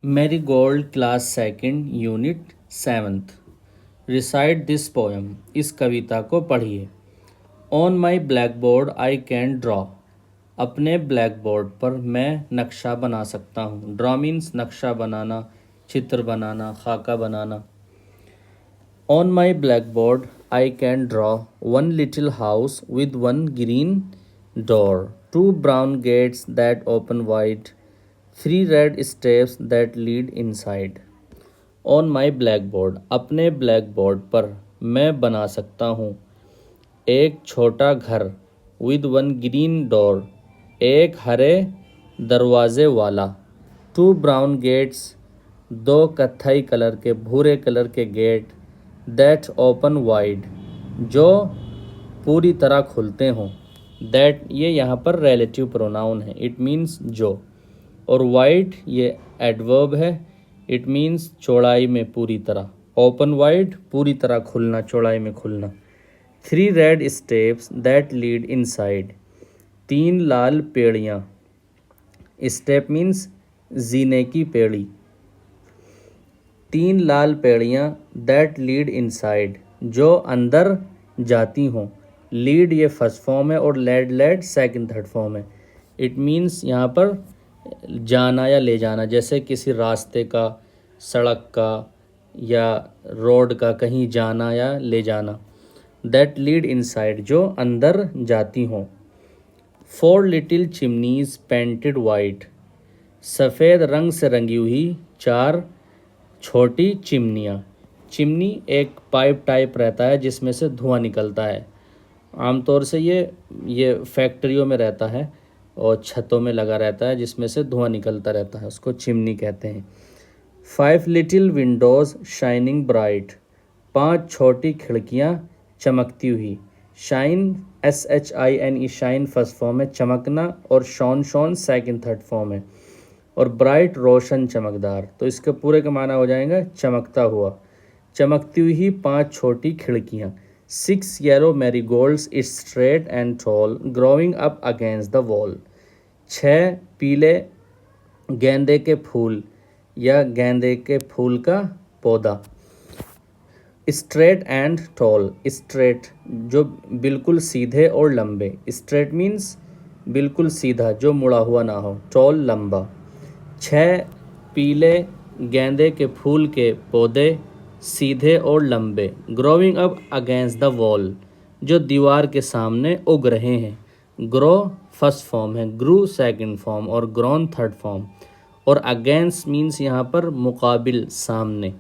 Marigold class second unit seventh. Recite this poem. इस कविता को पढ़िए। On my black board I can draw. अपने black board पर मैं नक्शा बना सकता हूँ। ड्रॉ मीन्स नक्शा बनाना, चित्र बनाना, खाका बनाना। On my black board I can draw one little house with one green door, two brown gates that open wide, three red steps that lead inside. On my blackboard, अपने blackboard पर मैं बना सकता हूँ एक छोटा घर, with one green door, एक हरे दरवाजे वाला, two brown gates, दो कत्थई कलर के भूरे कलर के गेट, that open wide, जो पूरी तरह खुलते हों। दैट ये यहाँ पर रिलेटिव प्रोनाउन है, इट मीन्स जो। और वाइड ये एडवर्ब है, इट मीन्स चौड़ाई में पूरी तरह। ओपन वाइड पूरी तरह खुलना, चौड़ाई में खुलना। Three red steps that lead inside, तीन लाल पेड़ियाँ। स्टेप मीन्स जीने की पेड़ी। तीन लाल पेड़ियाँ दैट लीड इनसाइड, जो अंदर जाती हों। लीड ये फर्स्ट फॉर्म है और लेड सेकंड थर्ड फॉर्म है। इट मीन्स यहाँ पर जाना या ले जाना, जैसे किसी रास्ते का, सड़क का या रोड का कहीं जाना या ले जाना। दैट लीड इनसाइड, जो अंदर जाती हों। Four little chimneys painted white, सफ़ेद रंग से रंगी हुई चार छोटी चिमनियाँ। चिमनी एक पाइप टाइप रहता है जिसमें से धुआं निकलता है। आमतौर से ये फैक्ट्रियों में रहता है और छतों में लगा रहता है, जिसमें से धुआं निकलता रहता है, उसको चिमनी कहते हैं। Five little Windows shining bright, पांच छोटी खिड़कियां चमकती हुई। Shine SHINE, shine first form है, चमकना, और शॉन सेकंड थर्ड फॉर्म है, और ब्राइट रोशन चमकदार। तो इसके पूरे का माना हो जाएगा चमकता हुआ। चमकती हुई पांच छोटी खिड़कियां। Six yellow marigolds straight and tall growing up against the wall, छः पीले गेंदे के फूल या गेंदे के फूल का पौधा। स्ट्रेट एंड टॉल, स्ट्रेट जो बिल्कुल सीधे और लंबे। स्ट्रेट मीन्स बिल्कुल सीधा, जो मुड़ा हुआ ना हो। टॉल लंबा। छः पीले गेंदे के फूल के पौधे, सीधे और लंबे। Growing up against the wall, जो दीवार के सामने उग रहे हैं। ग्रो फर्स्ट फॉर्म है, ग्रू सेकंड फॉर्म, और ग्रोन थर्ड फॉर्म। और अगेंस्ट मीन्स यहाँ पर मुकाबिल, सामने।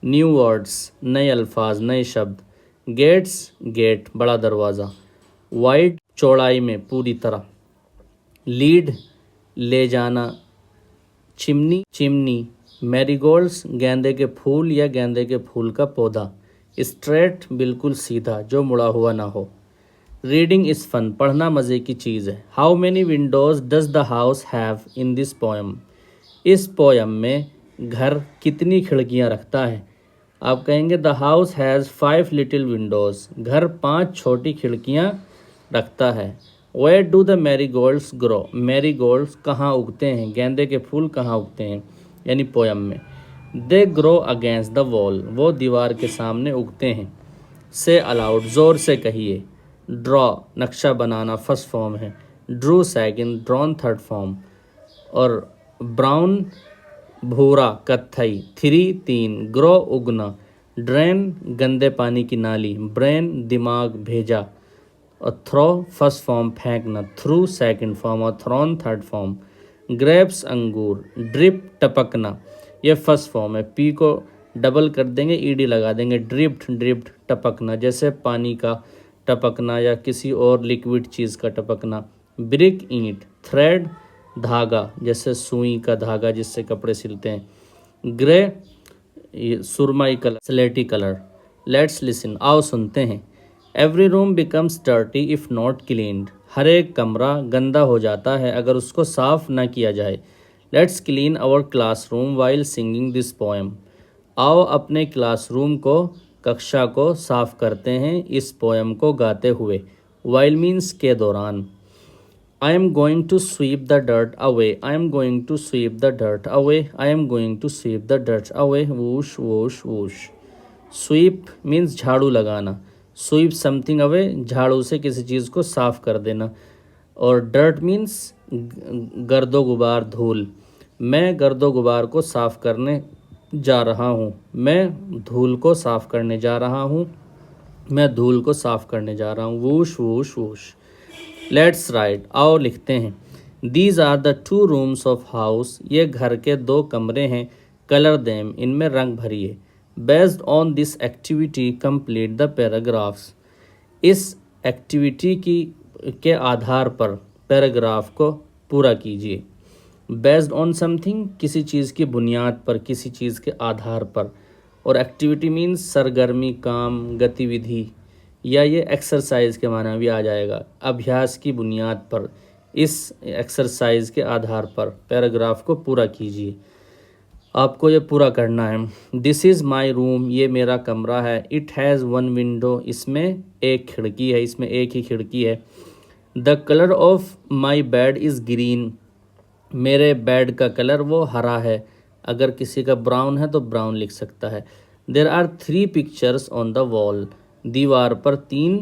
न्यू वर्ड्स, नए अल्फाज, नए शब्द। गेट्स, गेट बड़ा दरवाज़ा। वाइड चौड़ाई में पूरी तरह। लीड ले जाना। Chimney chimney. मैरीगोल्ड्स गेंदे के फूल या गेंदे के फूल का पौधा। स्ट्रेट बिल्कुल सीधा, जो मुड़ा हुआ ना हो। रीडिंग इज़ फन, पढ़ना मज़े की चीज़ है। How many windows does the house have in this poem, इस पोएम में घर कितनी खिड़कियाँ रखता है। आप कहेंगे the house has 5 little windows, घर 5 छोटी खिड़कियाँ रखता है। Where do the marigolds grow, marigolds कहाँ उगते हैं, गेंदे के फूल कहाँ उगते हैं, यानी पोएम में। They grow against the wall, वो दीवार के सामने उगते हैं। से अलाउड, ज़ोर से कहिए। ड्रॉ नक्शा बनाना फर्स्ट फॉर्म है, Drew second, drawn third form. और ब्राउन भूरा कत्थई, थ्री तीन, ग्रो उगना, ड्रेन गंदे पानी की नाली, ब्रेन दिमाग भेजा, और थ्रो फर्स्ट फॉर्म फेंकना, थ्रू सेकंड फॉर्म, और थ्रोन थर्ड फॉर्म। ग्रेप्स अंगूर, ड्रिप टपकना, ये फर्स्ट फॉर्म है। पी को डबल कर देंगे, ईडी लगा देंगे, ड्रिप्ट ड्रिप्ट टपकना, जैसे पानी का टपकना या किसी और लिक्विड चीज़ का टपकना। ब्रिक ईंट। थ्रेड धागा, जैसे सुई का धागा जिससे कपड़े सिलते हैं। ग्रे सुरमई कलर, स्लेटी कलर। लेट्स लिसन, आओ सुनते हैं। Every room becomes dirty if not cleaned, हर एक कमरा गंदा हो जाता है अगर उसको साफ ना किया जाए। Let's clean our classroom while singing this poem, आओ अपने क्लासरूम को, कक्षा को साफ करते हैं इस पोएम को गाते हुए। वाइल मीन्स के दौरान। I am going to sweep the dirt away. I am going to sweep the dirt away. I am going to sweep the dirt away. Whoosh, whoosh, whoosh. Sweep means झाड़ू लगाना. Sweep something away, झाड़ू से किसी चीज़ को साफ कर देना. और dirt means गर्दो गुबार, धूल. मैं गर्दो गुबार को साफ करने जा रहा हूँ. मैं धूल को साफ करने जा रहा हूँ. मैं धूल को साफ करने जा रहा हूँ. Whoosh whoosh whoosh. Let's write, आओ लिखते हैं. These are the 2 rooms of house. ये घर के 2 कमरे हैं. कलर देम, इनमें रंग भरिए. Based on this activity complete the paragraphs. इस एक्टिविटी के आधार पर पैराग्राफ को पूरा कीजिए. बेस्ड ऑन समथिंग, किसी चीज़ की बुनियाद पर, किसी चीज़ के आधार पर. और एक्टिविटी मीन्स सरगर्मी, काम, गतिविधि, या ये एक्सरसाइज के माना भी आ जाएगा. अभ्यास की बुनियाद पर, इस एक्सरसाइज के आधार पर पैराग्राफ को पूरा कीजिए. आपको ये पूरा करना है. This is my room. ये मेरा कमरा है. It has 1 window. इसमें एक खिड़की है. इसमें एक ही खिड़की है. The colour of my bed is green. मेरे बेड का कलर वो हरा है. अगर किसी का ब्राउन है तो ब्राउन लिख सकता है. There are 3 pictures on the wall. दीवार पर 3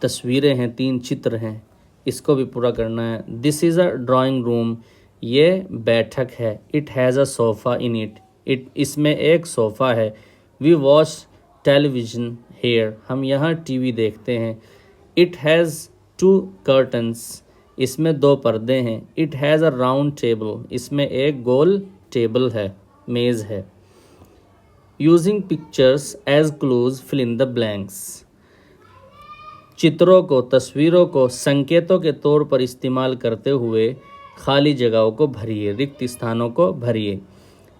तस्वीरें हैं, 3 चित्र हैं. इसको भी पूरा करना है. This is a drawing room. ये बैठक है. It has a sofa in it. इसमें एक सोफ़ा है. We watch television here. हम यहाँ टीवी देखते हैं. It has 2 curtains. इसमें 2 पर्दे हैं. It has a round table. इसमें एक गोल टेबल है, मेज़ है. Using pictures as clues fill in the blanks. चित्रों को, तस्वीरों को संकेतों के तौर पर इस्तेमाल करते हुए खाली जगहों को भरिए, रिक्त स्थानों को भरिए.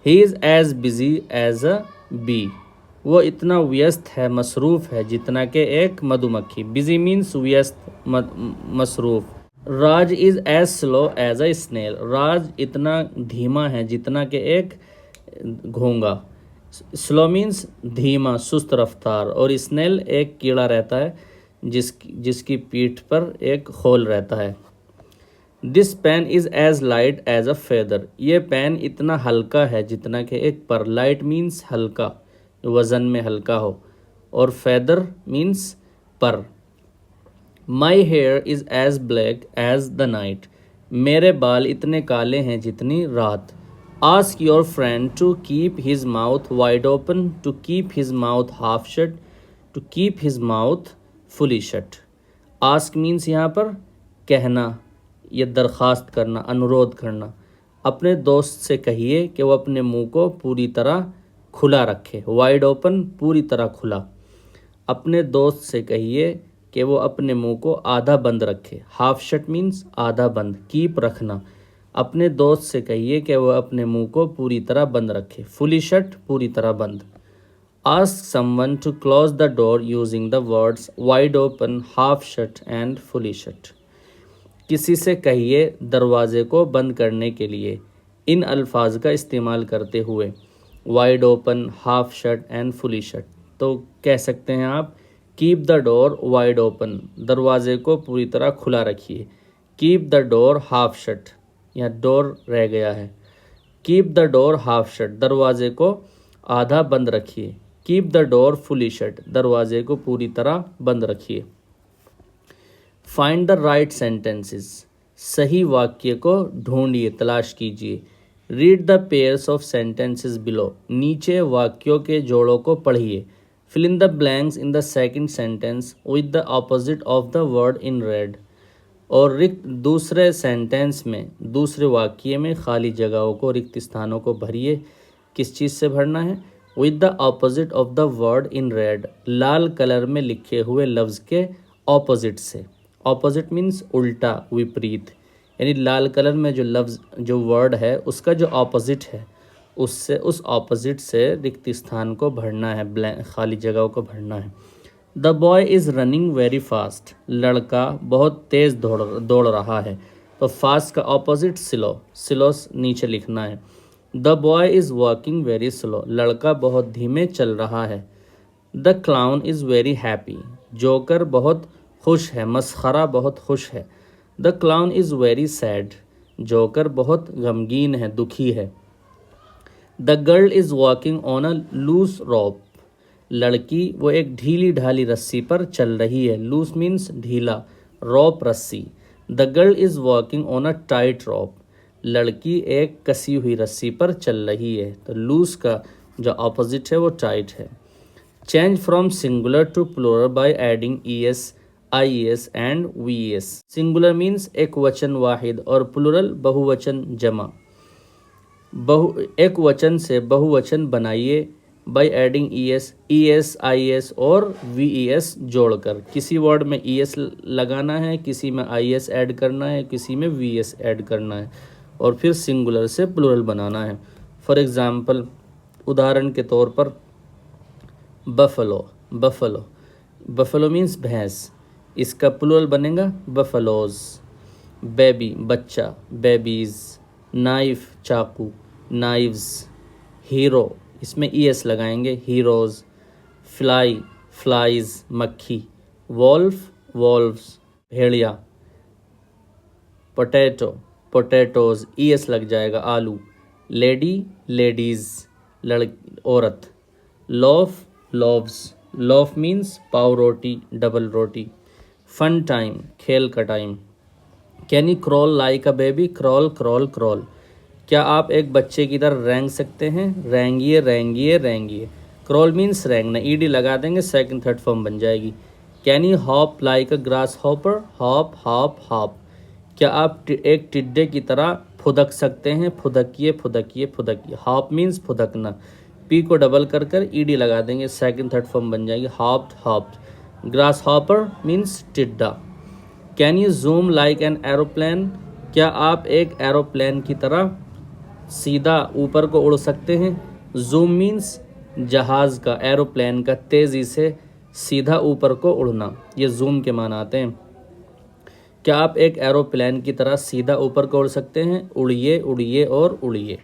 He is as busy as a bee. वो इतना व्यस्त है, मसरूफ़ है, जितना कि एक मधुमक्खी. बिजी मीन्स व्यस्त, मसरूफ़. Raj is as slow as a snail. Raj इतना धीमा है जितना कि एक घोंगा. स्लो मीन्स धीमा, सुस्त रफ्तार. और स्नेल एक कीड़ा रहता है जिसकी पीठ पर एक खोल रहता है. This pen is as light as a feather. ये पेन इतना हल्का है जितना कि एक पर. लाइट मीन्स हल्का, वज़न में हल्का हो. और फेदर मीन्स पर. My hair is as black as the night. मेरे बाल इतने काले हैं जितनी रात. Ask your friend to keep his mouth wide open. To keep his mouth half shut. To keep his mouth fully shut. Ask means यहाँ पर कहना, ये दरख्वास्त करना, अनुरोध करना. अपने दोस्त से कहिए कि वो अपने मुंह को पूरी तरह खुला रखे. वाइड ओपन, पूरी तरह खुला. अपने दोस्त से कहिए कि वो अपने मुंह को आधा बंद रखे. हाफ शट मीन्स आधा बंद. कीप रखना. अपने दोस्त से कहिए कि वो अपने मुंह को पूरी तरह बंद रखे. फुली शट, पूरी तरह बंद. Ask someone to close the door using the words wide open, half shut and fully shut. किसी से कहिए दरवाजे को बंद करने के लिए इन अल्फाज का इस्तेमाल करते हुए. Wide open, half shut and fully shut. तो कह सकते हैं आप, keep the door wide open. दरवाजे को पूरी तरह खुला रखिए. Keep the door half shut. यहाँ डोर रह गया है. Keep the door half shut. दरवाजे को आधा बंद रखिए. Keep the door fully shut. दरवाजे को पूरी तरह बंद रखिए. Find the right sentences. सही वाक्य को ढूंढिए, तलाश कीजिए. Read the pairs of sentences below. नीचे वाक्यों के जोड़ों को पढ़िए. Fill in the blanks in the second sentence with the opposite of the word in red. और रिक्त दूसरे सेंटेंस में, दूसरे वाक्य में खाली जगहों को, रिक्त स्थानों को भरिए. किस चीज़ से भरना है? With the opposite of the word in red. Lal colour में लिखे हुए लफ्ज़ के ऑपोजिट से. ऑपोजिट मीन्स उल्टा, विपरीत. यानी लाल कलर में जो लफ्ज़, जो वर्ड है, उसका जो ऑपोजिट है, उससे, उस ऑपोजिट से रिक्त स्थान को भरना है, खाली जगहों को भरना है. The boy is running very fast. लड़का बहुत तेज़ दौड़ रहा है. तो फास्ट का ऑपोजिट स्लो. स्लो नीचे लिखना है. The boy is walking very slow. लड़का बहुत धीमे चल रहा है. The clown is very happy. Joker बहुत खुश है. मस्खरा बहुत खुश है. The clown is very sad, joker बहुत गमगीन है, दुखी है। The girl is walking on a loose rope, लड़की वो एक ढीली ढाली रस्सी पर चल रही है। लूज मीन्स ढीला, रोप रस्सी। The girl is walking on a tight रोप, लड़की एक कसी हुई रस्सी पर चल रही है। तो लूज का जो ऑपोजिट है वो टाइट है। Change from singular to plural by adding ES, IES and VES। Singular means एक वचन वाहिद और प्लूरल बहुवचन जमा। एक वचन से बहुवचन बनाइए बाय एडिंग ES, IES और VES जोड़कर। किसी वर्ड में ES लगाना है, किसी में IES ऐड करना है, किसी में VES ऐड करना है और फिर सिंगुलर से प्लूरल बनाना है। फॉर एग्ज़ाम्पल, उदाहरण के तौर पर बफलो, बफलो, बफलो मीन्स भैंस, इसका प्लूरल बनेगा बफलोज। बेबी बच्चा, बेबीज़। नाइफ चाकू, नाइव्स। हीरो, इसमें ES लगाएंगे, हीरोज़। फ्लाई, फ्लाइज मक्खी। वॉल्फ, वॉल्व्स भेड़िया। पोटैटो, पोटैटोज़, ES लग जाएगा, आलू। लेडी, लेडीज़ लड़की औरत। लोफ, लोव्स, लोफ मीन्स पाव रोटी, डबल रोटी। फन टाइम, खेल का time. Can you crawl like a baby, crawl crawl crawl, क्या आप एक बच्चे की तरह रेंग सकते हैं, रेंगिए रेंगिए रेंगिए। क्रॉल मीन्स रेंगना, ED लगा देंगे, सेकंड थर्ड फॉर्म बन जाएगी। Can you hop like a grass hopper, hop hop hop, क्या आप एक टिड्डे की तरह फुदक सकते हैं, फुदकिए फुदकिए फुदकिए। हॉप मीन्स फुदकना, P को डबल कर कर ED लगा देंगे, सेकंड थर्ड फॉर्म बन जाएगी, hopped hopped. Grass hopper means टिड्डा। Can you zoom like an aeroplane, क्या आप एक एरोप्लेन की तरह सीधा ऊपर को उड़ सकते हैं। जूम मीन्स जहाज़ का, एरोप्लेन का तेज़ी से सीधा ऊपर को उड़ना, ये जूम के माना आते हैं। क्या आप एक एरोप्लेन की तरह सीधा ऊपर को उड़ सकते हैं, उड़िए उड़िए और उड़िए।